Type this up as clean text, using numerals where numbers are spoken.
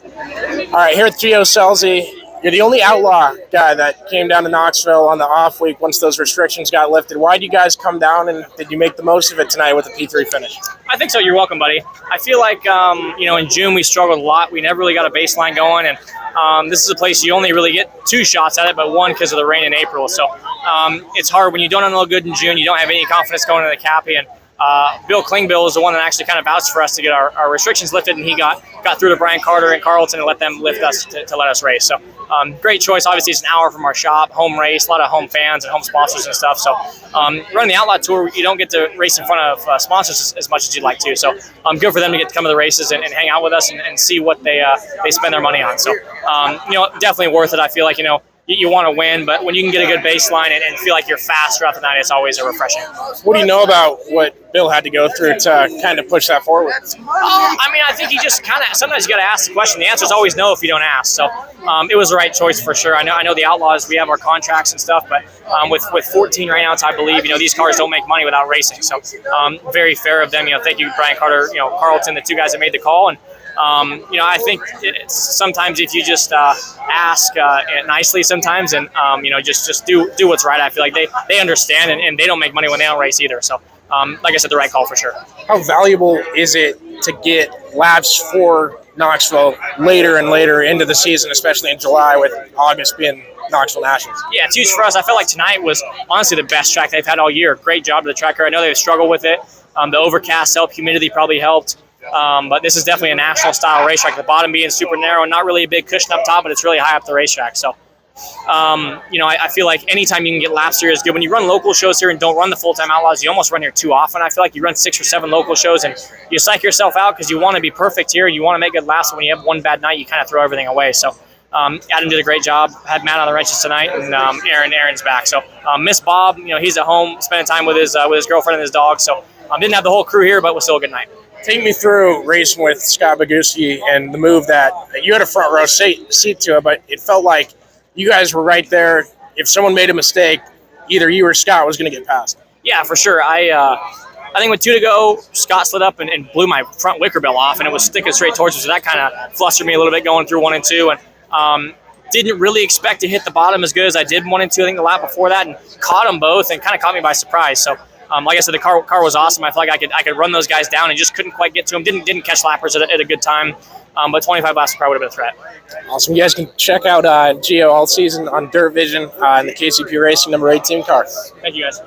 All right, here with Gio Scelzi. You're the only outlaw guy that came down to Knoxville on the off week once those restrictions got lifted. Why did you guys come down, and did you make the most of it tonight with a P3 finish? I think so. You're welcome, buddy. I feel like, in June we struggled a lot. We never really got a baseline going, and this is a place you only really get 2 shots at it, but 1 because of the rain in April. So it's hard when you don't unload good in June. You don't have any confidence going into the Cappy, and Bill Klingbeil is the one that actually kind of vouched for us to get our restrictions lifted, and he got through to Brian Carter and Carlton and let them lift us to let us race. So great choice. Obviously, it's an hour from our shop, home race, a lot of home fans and home sponsors and stuff. So running the Outlaw Tour, you don't get to race in front of sponsors as much as you'd like to. So good for them to get to come to the races and hang out with us and see what they spend their money on. So definitely worth it. I feel like you want to win, but when you can get a good baseline and feel like you're fast throughout the night, it's always a refreshing. What do you know about what Bill had to go through to kind of push that forward? I think he just kind of, sometimes you got to ask the question. The answer is always no if you don't ask. So it was the right choice for sure. I know the Outlaws, we have our contracts and stuff, but with 14 rainouts, I believe, these cars don't make money without racing. So very fair of them. Thank you, Brian Carter, Carlton, the 2 guys that made the call. And I think sometimes if you just ask nicely sometimes and, just do what's right, I feel like they understand and they don't make money when they don't race either. So, like I said, the right call for sure. How valuable is it to get laps for Knoxville later and later into the season, especially in July with August being Knoxville Nationals? Yeah, it's huge for us. I felt like tonight was honestly the best track they've had all year. Great job to the tracker. I know they've struggled with it. The overcast helped, humidity probably helped. But this is definitely a national style racetrack. The bottom being super narrow, not really a big cushion up top, but it's really high up the racetrack. So, I feel like anytime you can get laps here is good. When you run local shows here and don't run the full-time Outlaws, you almost run here too often. I feel like you run 6 or 7 local shows and you psych yourself out because you want to be perfect here. You want to make good laps. When you have one bad night, you kind of throw everything away. So, Adam did a great job. Had Matt on the wrenches tonight, and Aaron's back. So, miss Bob. He's at home spending time with his girlfriend and his dog. So, didn't have the whole crew here, but it was still a good night. Take me through racing with Scott Boguski and the move that you had a front row seat to it, but it felt like you guys were right there. If someone made a mistake, either you or Scott was going to get past. Yeah, for sure. I think with 2 to go, Scott slid up and blew my front wicker bell off, and it was sticking straight towards me, so that kind of flustered me a little bit going through 1 and 2, and didn't really expect to hit the bottom as good as I did 1 and 2, I think the lap before that, and caught them both and kind of caught me by surprise. So, like I said, the car was awesome. I felt like I could run those guys down and just couldn't quite get to them. Didn't catch lappers at a good time, but 25 laps probably would have been a threat. Awesome. You guys can check out Gio all season on Dirt Vision in the KCP Racing number 18 car. Thank you, guys.